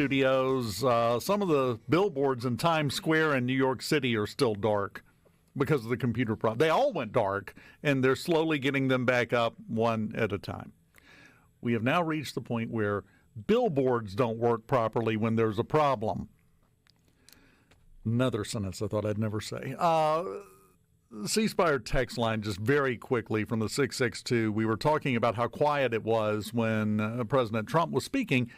Studios. Some of the billboards in Times Square in New York City are still dark because of the computer problem. They all went dark, and they're slowly getting them back up one at a time. We have now reached the point where billboards don't work properly when there's a problem. Another sentence I thought I'd never say. C-Spire text line, just very quickly from the 662. We were talking about how quiet it was when President Trump was speaking.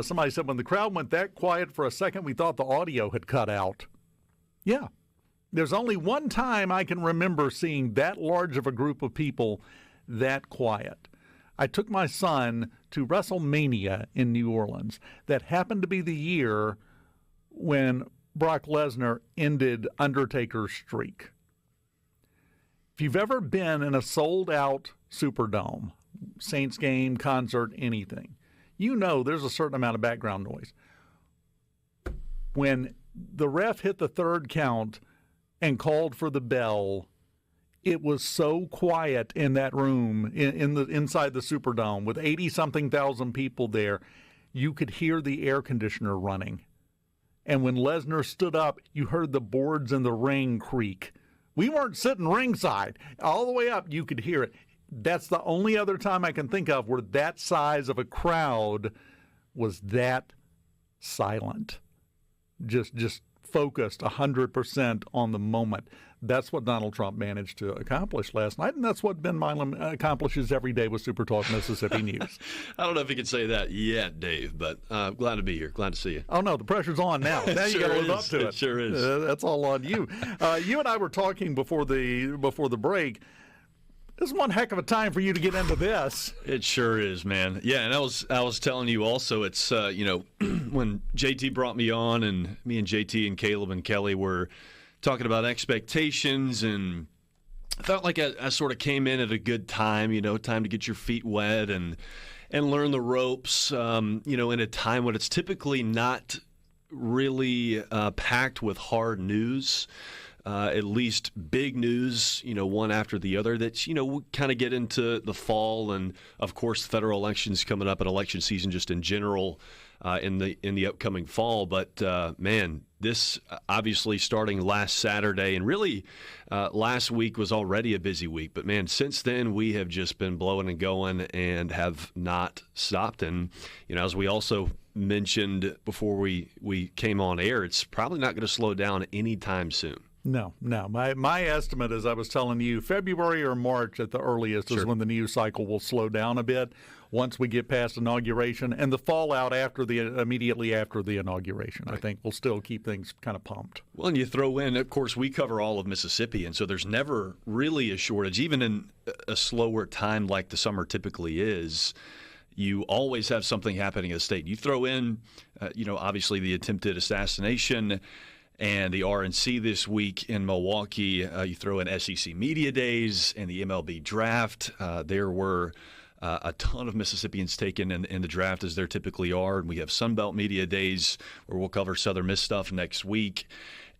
Somebody said when the crowd went that quiet for a second, we thought the audio had cut out. Yeah. There's only one time I can remember seeing that large of a group of people that quiet. I took my son to WrestleMania in New Orleans. That happened to be the year when Brock Lesnar ended Undertaker's streak. If you've ever been in a sold-out Superdome, Saints game, concert, anything, you know there's a certain amount of background noise. When the ref hit the third count and called for the bell, it was so quiet in that room, inside the Superdome, with 80-something thousand people there, you could hear the air conditioner running. And when Lesnar stood up, you heard the boards in the ring creak. We weren't sitting ringside. All the way up, you could hear it. That's the only other time I can think of where that size of a crowd was that silent. Just focused 100% on the moment. That's what Donald Trump managed to accomplish last night, and that's what Ben Milam accomplishes every day with SuperTalk Mississippi News. I don't know if you can say that yet, Dave, but glad to be here. Glad to see you. Oh, no, the pressure's on now. Now you got to live up to it. It sure is. That's all on you. You and I were talking before the break. This is one heck of a time for you to get into this. It sure is, man. Yeah, and I was telling you also, it's when JT brought me on, and me and JT and Caleb and Kelly were talking about expectations, and I felt like I sort of came in at a good time, time to get your feet wet and learn the ropes, in a time when it's typically not really packed with hard news. At least big news, one after the other. That we'll kind of get into the fall, and of course, federal elections coming up, and election season just in general in the upcoming fall. But man, this obviously starting last Saturday, and really last week was already a busy week. But man, since then we have just been blowing and going and have not stopped. And as we also mentioned before we came on air, it's probably not going to slow down anytime soon. No. My estimate, as I was telling you, February or March at the earliest is when the news cycle will slow down a bit once we get past inauguration, and the fallout immediately after the inauguration, right. I think will still keep things kind of pumped. Well, and you throw in, of course, we cover all of Mississippi, and so there's never really a shortage, even in a slower time like the summer typically is. You always have something happening in the state. You throw in, obviously the attempted assassination and the RNC this week in Milwaukee. You throw in SEC Media Days and the MLB Draft. There were a ton of Mississippians taken in the draft, as there typically are. And we have Sunbelt Media Days where we'll cover Southern Miss stuff next week.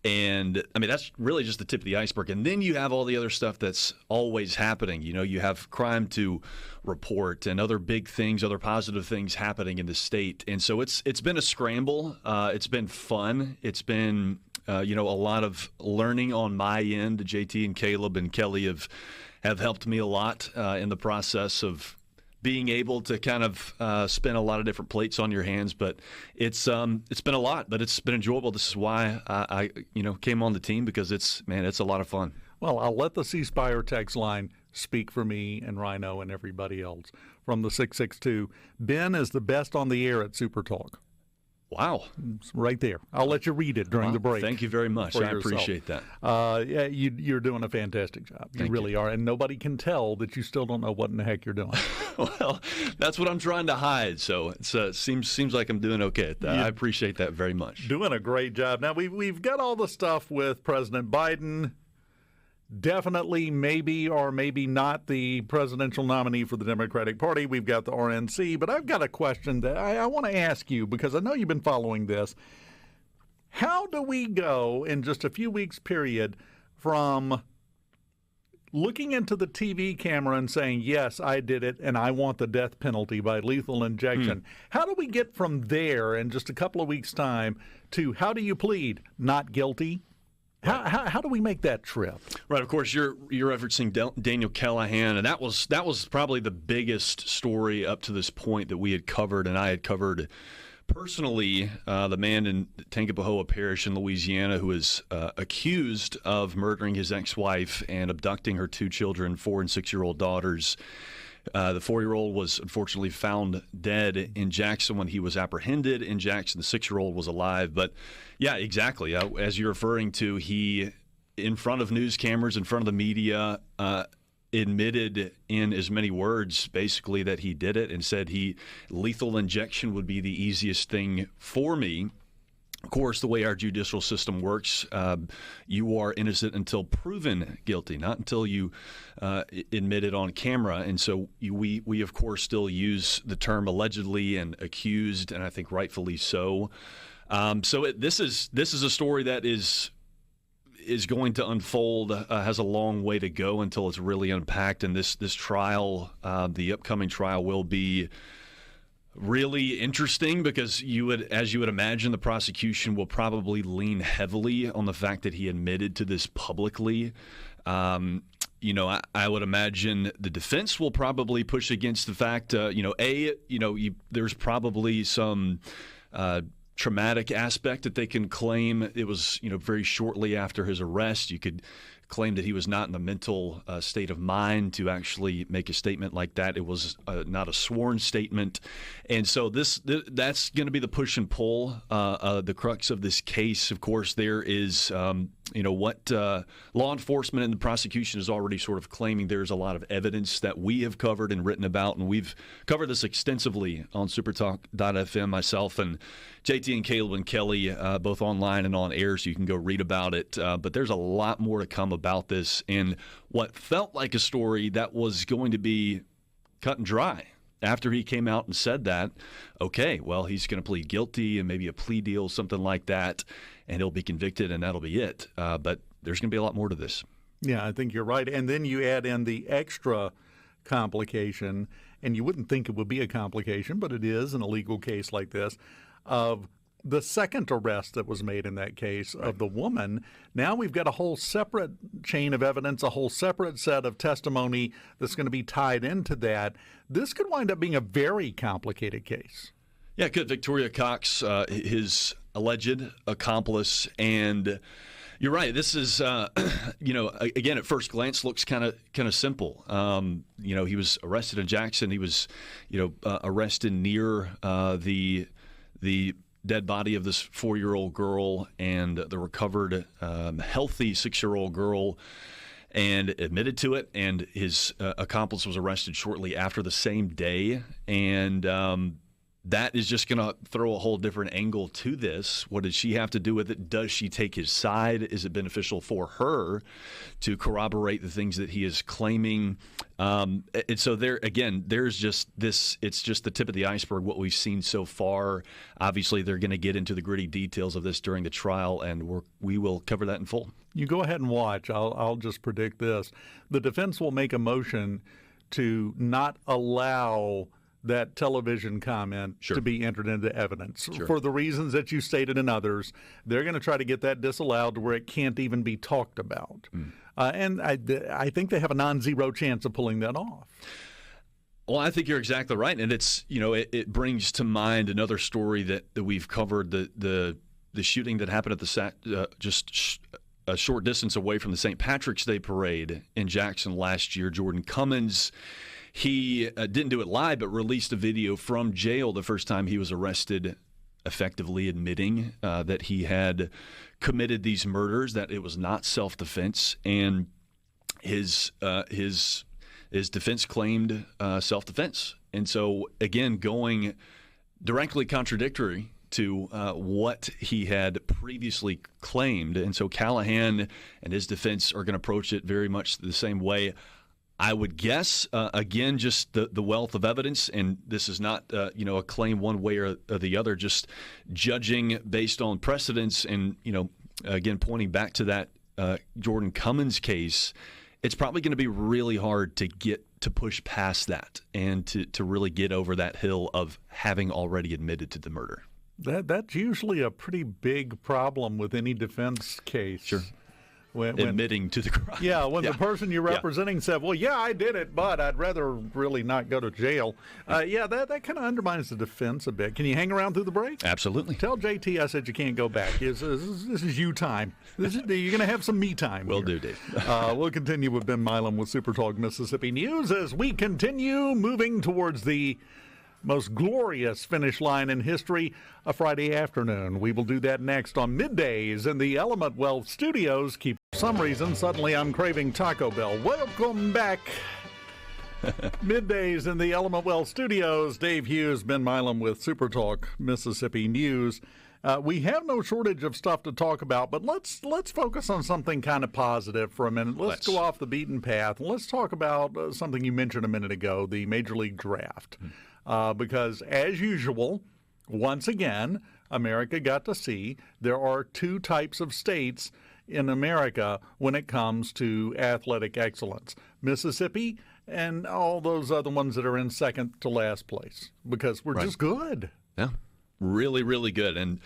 And, I mean, that's really just the tip of the iceberg. And then you have all the other stuff that's always happening. You have crime to report and other big things, other positive things happening in the state. And so it's been a scramble. It's been fun. It's been a lot of learning on my end. JT and Caleb and Kelly have helped me a lot in the process of being able to kind of spin a lot of different plates on your hands. But it's been a lot, but it's been enjoyable. This is why I came on the team, because it's a lot of fun. Well, I'll let the C-Spire text line speak for me and Rhino and everybody else. From the 662, Ben is the best on the air at SuperTalk. Wow. It's right there. I'll let you read it during the break. Thank you very much. I appreciate that. You're doing a fantastic job. You really are. And nobody can tell that you still don't know what in the heck you're doing. Well, that's what I'm trying to hide. So it seems like I'm doing okay at that. I appreciate that very much. Doing a great job. Now, we've got all the stuff with President Biden. Definitely, maybe or maybe not the presidential nominee for the Democratic Party. We've got the RNC, but I've got a question that I want to ask you, because I know you've been following this. How do we go in just a few weeks period from looking into the TV camera and saying, yes, I did it, and I want the death penalty by lethal injection. How do we get from there in just a couple of weeks' time to how do you plead? Not guilty? How do we make that trip? Right. Of course, you're referencing Daniel Callahan, and that was probably the biggest story up to this point that we had covered, and I had covered personally. The man in Tangipahoa Parish in Louisiana who is accused of murdering his ex-wife and abducting her 2 children, 4 and 6-year-old daughters. The 4-year-old was unfortunately found dead in Jackson when he was apprehended in Jackson. The 6-year-old was alive. But, yeah, exactly. As you're referring to, he, in front of news cameras, in front of the media, admitted in as many words, basically, that he did it and said lethal injection would be the easiest thing for me. Of course, the way our judicial system works, you are innocent until proven guilty, not until you admit it on camera. And so we of course, still use the term allegedly and accused, and I think rightfully so. This is a story that is going to unfold, has a long way to go until it's really unpacked. And this trial, the upcoming trial, will be really interesting because as you would imagine, the prosecution will probably lean heavily on the fact that he admitted to this publicly. I would imagine the defense will probably push against the fact, there's probably some traumatic aspect that they can claim. It was, very shortly after his arrest. You could claim that he was not in the mental state of mind to actually make a statement like that. It was not a sworn statement. And so that's going to be the push and pull, the crux of this case. Of course, there is, what law enforcement and the prosecution is already sort of claiming. There's a lot of evidence that we have covered and written about, and we've covered this extensively on SuperTalk.fm, myself and JT and Caleb and Kelly, both online and on air, so you can go read about it. But there's a lot more to come about this, and what felt like a story that was going to be cut and dry after he came out and said that, okay, well, he's going to plead guilty and maybe a plea deal, something like that, and he'll be convicted, and that'll be it. But there's going to be a lot more to this. Yeah, I think you're right. And then you add in the extra complication, and you wouldn't think it would be a complication, but it is in a legal case like this, of the second arrest that was made in that case of the woman. Now we've got a whole separate chain of evidence, a whole separate set of testimony that's going to be tied into that. This could wind up being a very complicated case. Yeah, it could. Victoria Cox, his alleged accomplice, and you're right. This is, again, at first glance, looks kind of simple. He was arrested in Jackson. He was, arrested near the dead body of this 4-year-old girl and the recovered healthy 6-year-old girl, and admitted to it. And his accomplice was arrested shortly after the same day. And that is just going to throw a whole different angle to this. What does she have to do with it? Does she take his side? Is it beneficial for her to corroborate the things that he is claiming? And so there, again, there's just this, it's just the tip of the iceberg, what we've seen so far. Obviously, they're going to get into the gritty details of this during the trial, and we will cover that in full. You go ahead and watch. I'll just predict this. The defense will make a motion to not allow that television comment to be entered into evidence for the reasons that you stated and others. They're going to try to get that disallowed to where it can't even be talked about. And I think they have a non-zero chance of pulling that off. Well, I think you're exactly right. And it's, it brings to mind another story that we've covered, the shooting that happened at the just a short distance away from the St. Patrick's Day parade in Jackson last year. Jordan Cummins, he didn't do it live, but released a video from jail the first time he was arrested, effectively admitting that he had committed these murders, that it was not self-defense, and his defense claimed self-defense. And so, again, going directly contradictory to what he had previously claimed. And so Callahan and his defense are going to approach it very much the same way. I would guess, again, just the wealth of evidence, and this is not, a claim one way or the other, just judging based on precedents and, again, pointing back to that Jordan Cummins case. it's probably going to be really hard to push past that and to really get over that hill of having already admitted to the murder. That's usually a pretty big problem with any defense case. Sure. When admitting to the crime. Yeah, when the person you're representing said, well, yeah, I did it, but I'd rather really not go to jail. That kind of undermines the defense a bit. Can you hang around through the break? Absolutely. Tell JT I said you can't go back. This is you time. You're going to have some me time. Will do, Dave. We'll continue with Ben Milam with SuperTalk Mississippi News as we continue moving towards the most glorious finish line in history, a Friday afternoon. We will do that next on Middays in the Element Wealth Studios. For some reason, suddenly I'm craving Taco Bell. Welcome back. Middays in the Element Wealth Studios. Dave Hughes, Ben Milam with SuperTalk Mississippi News. We have no shortage of stuff to talk about, but let's focus on something kind of positive for a minute. Let's go off the beaten path. Let's talk about something you mentioned a minute ago, the Major League Draft. Because, as usual, once again, America got to see there are two types of states in America when it comes to athletic excellence. Mississippi and all those other ones that are in second to last place, because we're just good. Yeah, really, really good. And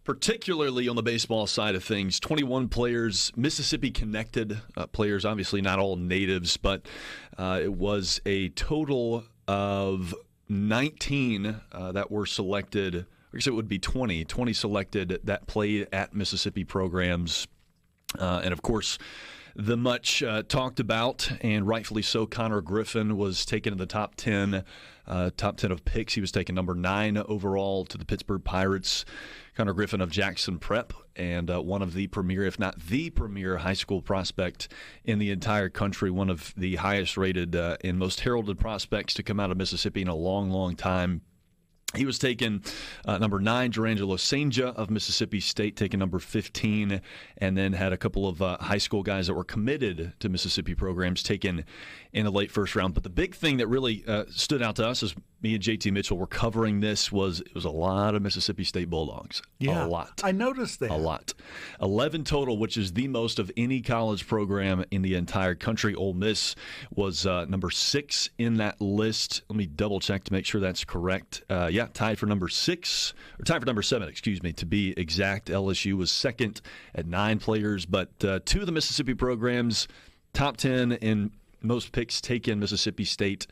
particularly on the baseball side of things, 21 players, Mississippi-connected players, obviously not all natives, but it was a total of 19 that were selected. I guess it would be 20 selected that played at Mississippi programs. And, of course, the much talked about, and rightfully so, Connor Griffin was taken in the top 10 of picks. He was taken number 9 overall to the Pittsburgh Pirates. Connor Griffin of Jackson Prep, and one of the premier, if not the premier, high school prospect in the entire country, one of the highest rated and most heralded prospects to come out of Mississippi in a long, long time. He was taken number 9, Durangelo Senja of Mississippi State, taken number 15, and then had a couple of high school guys that were committed to Mississippi programs taken in the late first round. But the big thing that really stood out to us as me and JT Mitchell were covering this it was a lot of Mississippi State Bulldogs. Yeah, a lot. I noticed that. A lot. 11 total, which is the most of any college program in the entire country. Ole Miss was number 6 in that list. Let me double check to make sure that's correct. Tied for number 7, to be exact. LSU was second at 9 players, but 2 of the Mississippi programs, top 10 in most picks taken. Mississippi State,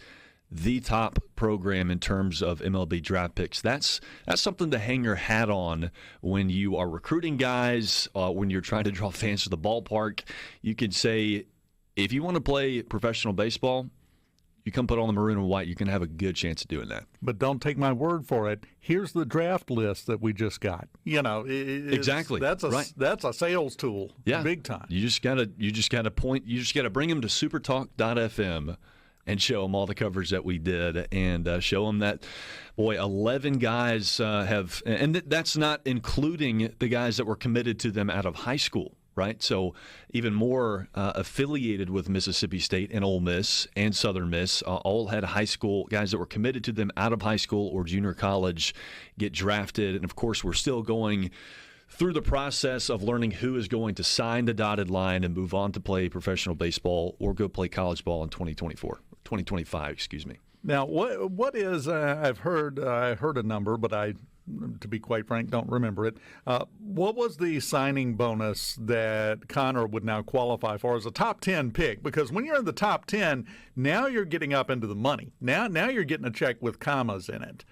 the top program in terms of MLB draft picks. That's something to hang your hat on when you are recruiting guys, when you're trying to draw fans to the ballpark. You could say, if you want to play professional baseball, you come put on the maroon and white, you can have a good chance of doing that. But don't take my word for it. Here's the draft list that we just got. Exactly. That's a sales tool. Yeah. Big time. You just gotta bring them to SuperTalk.fm and show them all the coverage that we did, and show them that, 11 guys have, and that's not including the guys that were committed to them out of high school. Right, so even more affiliated with Mississippi State and Ole Miss and Southern Miss, all had high school guys that were committed to them out of high school or junior college get drafted. And, of course, we're still going through the process of learning who is going to sign the dotted line and move on to play professional baseball or go play college ball in 2025, excuse me. Now, what is I heard a number, but to be quite frank, don't remember it. What was the signing bonus that Connor would now qualify for as a top 10 pick? Because when you're in the top 10, now you're getting up into the money. Now you're getting a check with commas in it.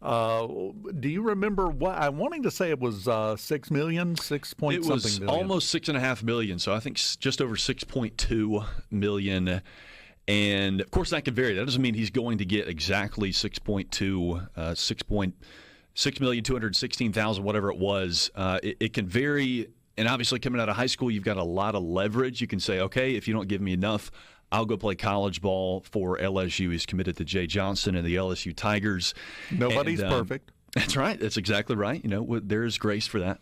Do you remember what I'm wanting to say? It was $6 million, It was almost $6.5 million. So I think just over $6.2 million. And of course that could vary. That doesn't mean he's going to get exactly 6,216,000, whatever it was. It can vary, and obviously coming out of high school, you've got a lot of leverage. You can say, okay, if you don't give me enough, I'll go play college ball for LSU. He's committed to Jay Johnson and the LSU Tigers. Nobody's perfect. That's right. That's exactly right. There is grace for that.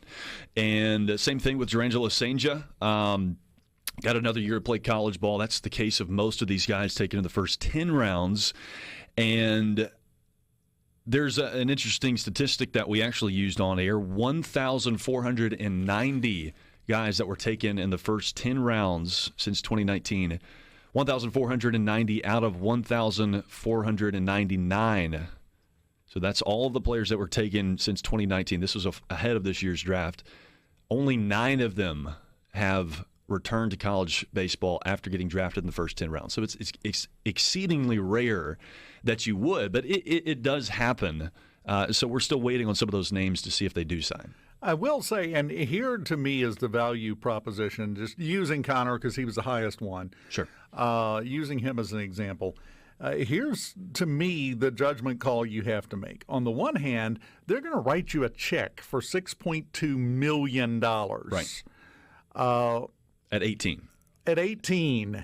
And same thing with Durangelo Senja. Got another year to play college ball. That's the case of most of these guys taken in the first 10 rounds. And there's an interesting statistic that we actually used on air. 1,490 guys that were taken in the first 10 rounds since 2019 1,490 out of 1,499. So that's all of the players that were taken since 2019. This was ahead of this year's draft. Only 9 of them have returned to college baseball after getting drafted in the first 10 rounds. So it's exceedingly rare that you would, but it does happen. So we're still waiting on some of those names to see if they do sign. I will say, and here to me is the value proposition, just using Connor because he was the highest one. Sure. Using him as an example. Here's, to me, the judgment call you have to make. On the one hand, they're going to write you a check for $6.2 million. Right. At 18. At 18.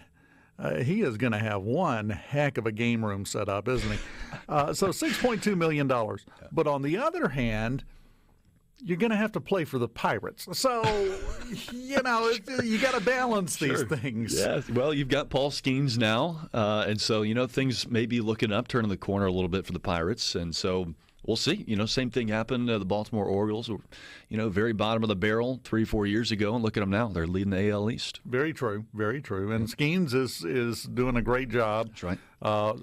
He is going to have one heck of a game room set up, isn't he? So $6.2 million. Yeah. But on the other hand, you're going to have to play for the Pirates. So, you got to balance these things. Yeah, well, you've got Paul Skeens now. And so, things may be looking up, turning the corner a little bit for the Pirates. And so we'll see. Same thing happened. The Baltimore Orioles were, very bottom of the barrel 3-4 years ago. And look at them now. They're leading the AL East. Very true. Very true. And Skeens is doing a great job. That's right.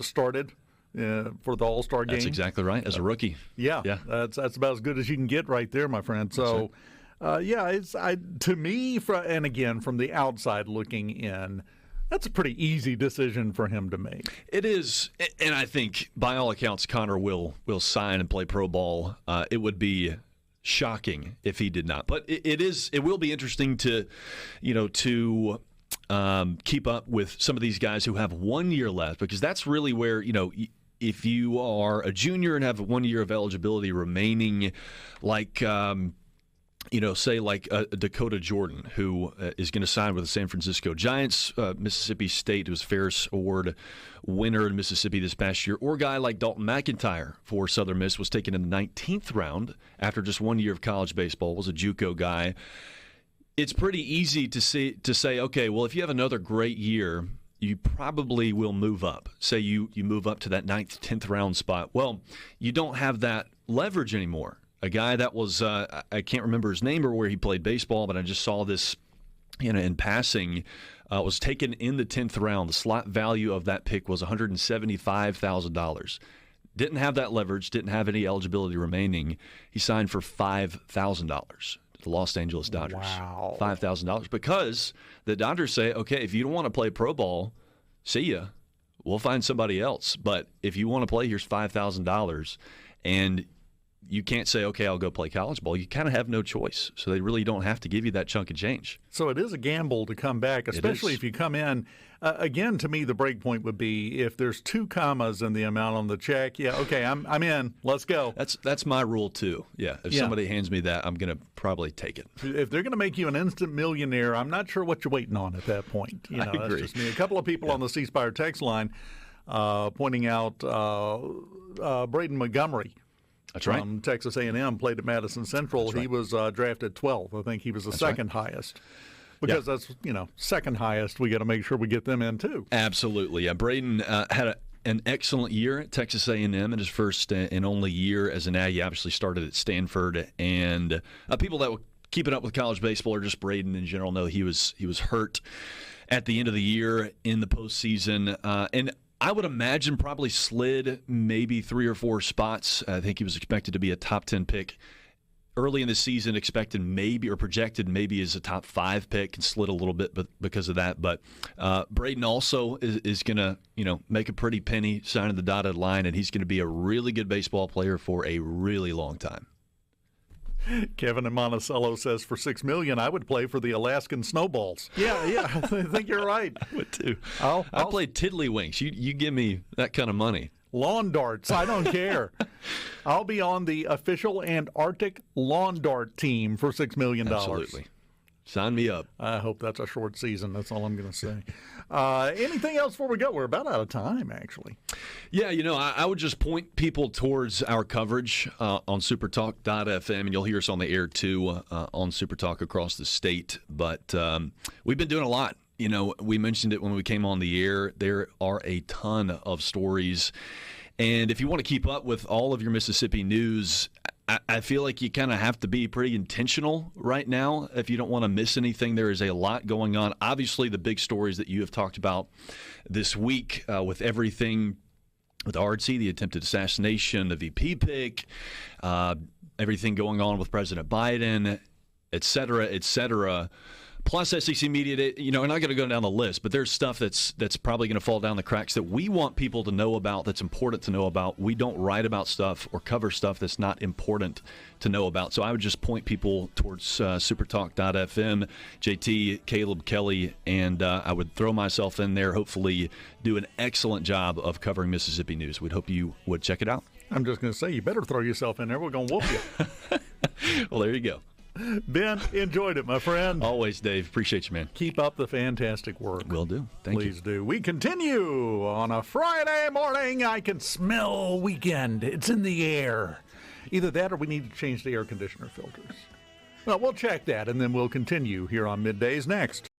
Started for the All-Star game. That's exactly right, as a rookie. Yeah. That's about as good as you can get right there, my friend. So, it's to me, and again, from the outside looking in, that's a pretty easy decision for him to make. It is, and I think by all accounts, Connor will sign and play pro ball. It would be shocking if he did not. But it will be interesting to keep up with some of these guys who have 1 year left, because that's really where, if you are a junior and have 1 year of eligibility remaining, like say like Dakota Jordan, who is going to sign with the San Francisco Giants, Mississippi State, who was Ferris Award winner in Mississippi this past year, or a guy like Dalton McIntyre for Southern Miss, was taken in the 19th round after just 1 year of college baseball, was a JUCO guy. It's pretty easy to say, okay, well, if you have another great year, you probably will move up. Say you move up to that 9th, 10th round spot. Well, you don't have that leverage anymore. A guy that was, I can't remember his name or where he played baseball, but I just saw this in passing, was taken in the 10th round. The slot value of that pick was $175,000. Didn't have that leverage, didn't have any eligibility remaining. He signed for $5,000. The Los Angeles Dodgers. Wow. $5,000, because the Dodgers say, okay, if you don't want to play pro ball, see ya. We'll find somebody else. But if you want to play, here's $5,000. And you can't say, okay, I'll go play college ball. You kind of have no choice. So they really don't have to give you that chunk of change. So it is a gamble to come back, especially if you come in. Again, to me, the break point would be if there's 2 commas in the amount on the check. Yeah, okay, I'm in. Let's go. That's my rule too. Yeah, if somebody hands me that, I'm going to probably take it. If they're going to make you an instant millionaire, I'm not sure what you're waiting on at that point. I agree. That's just me. A couple of people on the C Spire text line pointing out Braden Montgomery. That's right. From Texas A&M, played at Madison Central. That's right. He was drafted 12th. I think he was the second highest. Because that's, second highest, we got to make sure we get them in too. Absolutely. Yeah, Braden had an excellent year at Texas A&M in his first and only year as an Aggie. He obviously started at Stanford. And people that were keeping up with college baseball, or just Braden in general, know he was hurt at the end of the year in the postseason. And I would imagine probably slid maybe 3 or 4 spots. I think he was expected to be a top 10 pick early in the season, expected maybe or projected maybe as a top 5 pick, and slid a little bit because of that. But Braden also is going to make a pretty penny signing the dotted line, and he's going to be a really good baseball player for a really long time. Kevin in Monticello says for $6 million, I would play for the Alaskan Snowballs. Yeah, I think you're right. I would too. I played tiddlywinks. You give me that kind of money. Lawn darts. I don't care. I'll be on the official Antarctic lawn dart team for $6 million. Absolutely. Sign me up. I hope that's a short season. That's all I'm going to say. Anything else before we go? We're about out of time, actually. Yeah, I would just point people towards our coverage on SuperTalk.fm, and you'll hear us on the air, too, on SuperTalk across the state. But we've been doing a lot. We mentioned it when we came on the air. There are a ton of stories. And if you want to keep up with all of your Mississippi news, I feel like you kind of have to be pretty intentional right now if you don't want to miss anything. There is a lot going on. Obviously, the big stories that you have talked about this week with everything with RNC, the attempted assassination, the VP pick, everything going on with President Biden, et cetera, et cetera. Plus SEC Media, and I'm not going to go down the list, but there's stuff that's probably going to fall down the cracks that we want people to know about, that's important to know about. We don't write about stuff or cover stuff that's not important to know about. So I would just point people towards SuperTalk.fm, JT, Caleb, Kelly, and I would throw myself in there, hopefully do an excellent job of covering Mississippi news. We'd hope you would check it out. I'm just going to say, you better throw yourself in there. We're going to whoop you. Well, there you go. Ben, enjoyed it, my friend. Always, Dave. Appreciate you, man. Keep up the fantastic work. Will do. Thank you. Please do. We continue on a Friday morning. I can smell weekend. It's in the air. Either that or we need to change the air conditioner filters. Well, we'll check that, and then we'll continue here on Middays next.